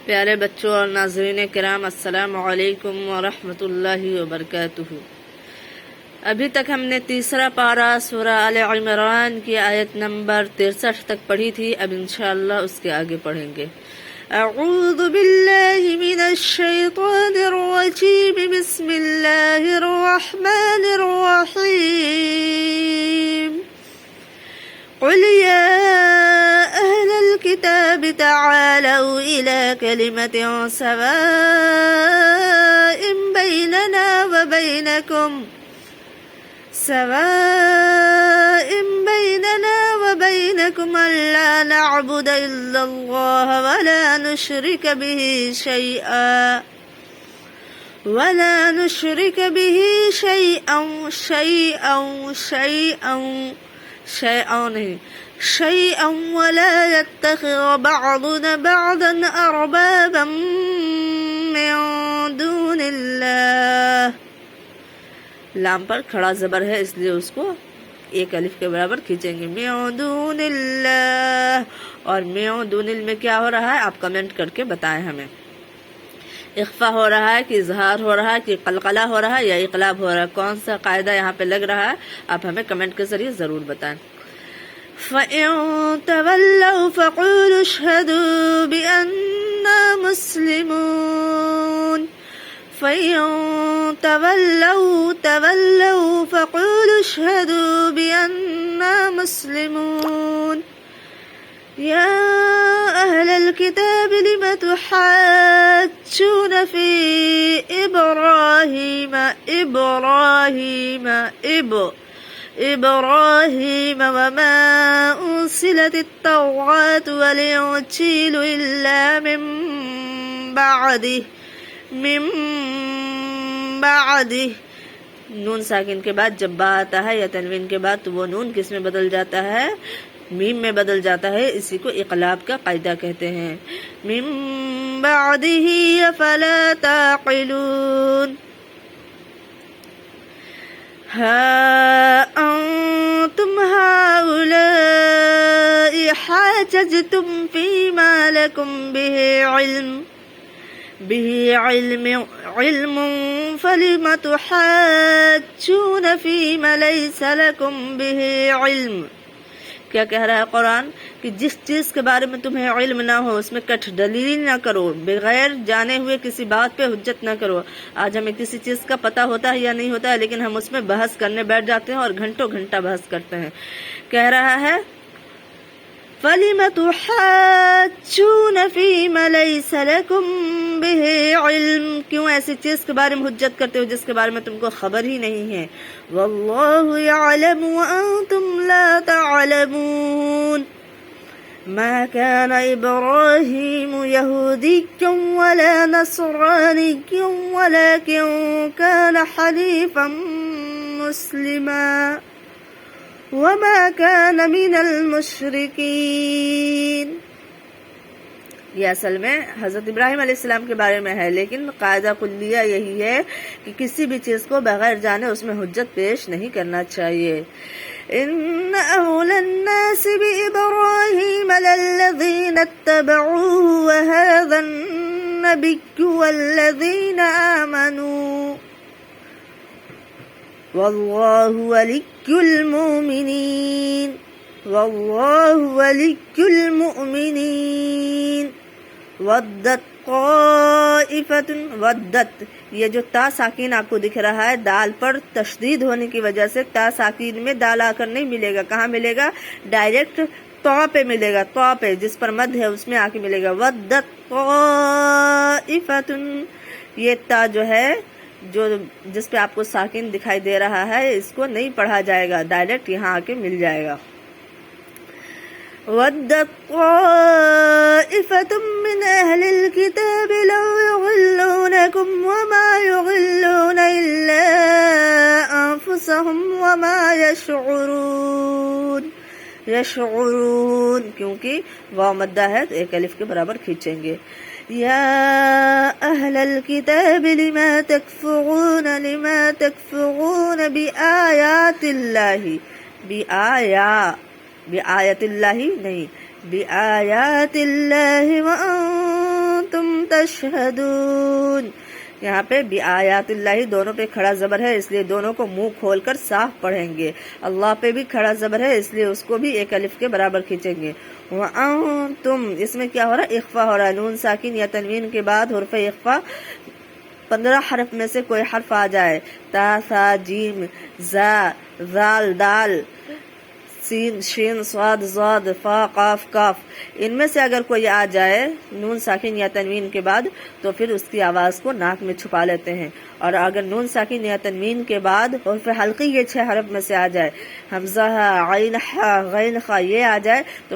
پیارے بچوں اور ناظرین کرام، السلام علیکم ورحمۃ اللہ وبرکاتہ۔ ابھی تک ہم نے تیسرا پارہ سورہ آل عمران کی آیت نمبر 63 تک پڑھی تھی۔ اب انشاءاللہ اس کے آگے پڑھیں گے۔ اعوذ باللہ من الشیطان الرجیم، بسم اللہ الرحمن الرحیم۔ قل يا أهل الكتاب تعالوا إلى كلمة سواء بيننا وبينكم ألا نعبد إلا الله ولا نشرك به شيئا ولا يتخذ بعضنا بعضا أربابا من دون الله۔ لام پر کھڑا زبر ہے، اس لیے اس کو ایک الف کے برابر کھینچیں گے۔ من دون اللہ، اور من دون میں کیا ہو رہا ہے آپ کمنٹ کر کے بتائیں ہمیں۔ اخفا ہو رہا ہے کہ اظہار ہو رہا ہے کہ قلقلہ ہو رہا ہے یا اقلاب ہو رہا ہے، کون سا قاعدہ یہاں پہ لگ رہا ہے آپ ہمیں کمنٹ کے ذریعے ضرور بتائیں۔ فَإِن تَوَلَّوْا فَقُولُوا اشْهَدُوا بِأَنَّا مُسْلِمُونَ فَإِن تَوَلَّوْا فَقُولُوا اشْهَدُوا بِأَنَّا مُسْلِمُونَ يَا أَهْلَ الْكِتَابِ لِمَ تُحَاجُّونَ فِي إبراهيم وما أنزلت التوراة والإنجيل إلا من بعده۔ نون ساکن کے بعد جب با آتا ہے یا تنوین کے بعد تو وہ نون کس میں بدل جاتا ہے؟ میم میں بدل جاتا ہے، اسی کو اقلاب کا قاعدہ کہتے ہیں۔ من بعده فلا تعقلون۔ ها أنتم هؤلاء حاججتم فيما لكم به علم فلم تحاجون فيما ليس لكم به علم۔ کیا کہہ رہا ہے قرآن کہ جس چیز کے بارے میں تمہیں علم نہ ہو اس میں کٹ دلیل نہ کرو، بغیر جانے ہوئے کسی بات پہ حجت نہ کرو۔ آج ہمیں کسی چیز کا پتہ ہوتا ہے یا نہیں ہوتا ہے، لیکن ہم اس میں بحث کرنے بیٹھ جاتے ہیں اور گھنٹوں گھنٹہ بحث کرتے ہیں۔ کہہ رہا ہے فَلِمَ تُحَاجُّونَ فِيمَا لَيْسَ لَكُمْ بِهِ عِلْمٌ، کیوں ایسی چیز کے بارے میں حجت کرتے ہو جس کے بارے میں تم کو خبر ہی نہیں ہے۔ وَاللَّهُ يَعْلَمُ وَأَنْتُمْ لَا تَعْلَمُونَ۔ ما كان إبراهيم يهوديا ولا نصرانيا ولكن كان حنيفا مسلما وما كان من المشركين۔ یہ اصل میں حضرت ابراہیم علیہ السلام کے بارے میں ہے، لیکن قاعدہ کلیہ یہی ہے کہ کسی بھی چیز کو بغیر جانے اس میں حجت پیش نہیں کرنا چاہیے۔ ان اولى الناس بإبراهيم للذين اتبعوه وهذا النبي والذين آمنوا والله ولي المؤمنين ودت یہ جو تا ساکین آپ کو دکھ رہا ہے دال پر تشدید ہونے کی وجہ سے تا ساکین میں دال آ کر نہیں ملے گا، کہاں ملے گا؟ ڈائریکٹ تو پہ ملے گا، تو پہ جس پر مد ہے اس میں آ کے ملے گا۔ ودت طائفۃ، یہ تا جو ہے جو جس پہ آپ کو ساکین دکھائی دے رہا ہے اس کو نہیں پڑھا جائے گا، ڈائریکٹ یہاں آ کے مل جائے گا۔ وَدَّتْ طَائِفَةٌ مِّنْ أَهْلِ الْكِتَابِ لَوْ يُضِلُّونَكُمْ وَمَا يُضِلُّونَ إِلَّا أَنفُسَهُمْ وَمَا يَشْعُرُونَ، کیونکہ واو مدہ ہے تو ایک الف کے برابر کھینچیں گے۔ یا اہل الکتاب لما تکفرون بآیات اللہ، بآیات اللہ نہیں، بآیات اللہ وانتم تشهدون. یہاں پہ بآیات اللہ دونوں پہ کھڑا زبر ہے، اس لیے دونوں کو منہ کھول کر صاف پڑھیں گے. اللہ پہ بھی کھڑا زبر ہے، اس لیے اس کو بھی ایک الف کے برابر کھینچیں گے. وَأَنْتُمْ اس میں کیا ہو رہا ہے؟ اخفا ہو رہا ہے. نون ساکن یا تنوین کے بعد حرف اخفا 15 حرف میں سے کوئی حرف آ جائے، تا، ثا، جیم، زا، ذال، دال، سین، شین، صاد، ضاد، فا، قاف، کاف، ان میں سے اگر کوئی آ جائے نون ساکن یا تنوین کے بعد تو پھر اس کی آواز کو ناک میں چھپا لیتے ہیں. اور اگر نون ساکن یا تنوین کے بعد حرف حلقی یہ 6 حرف میں سے آ جائے، حمزہ، عین، غین، خا یہ آ جائے تو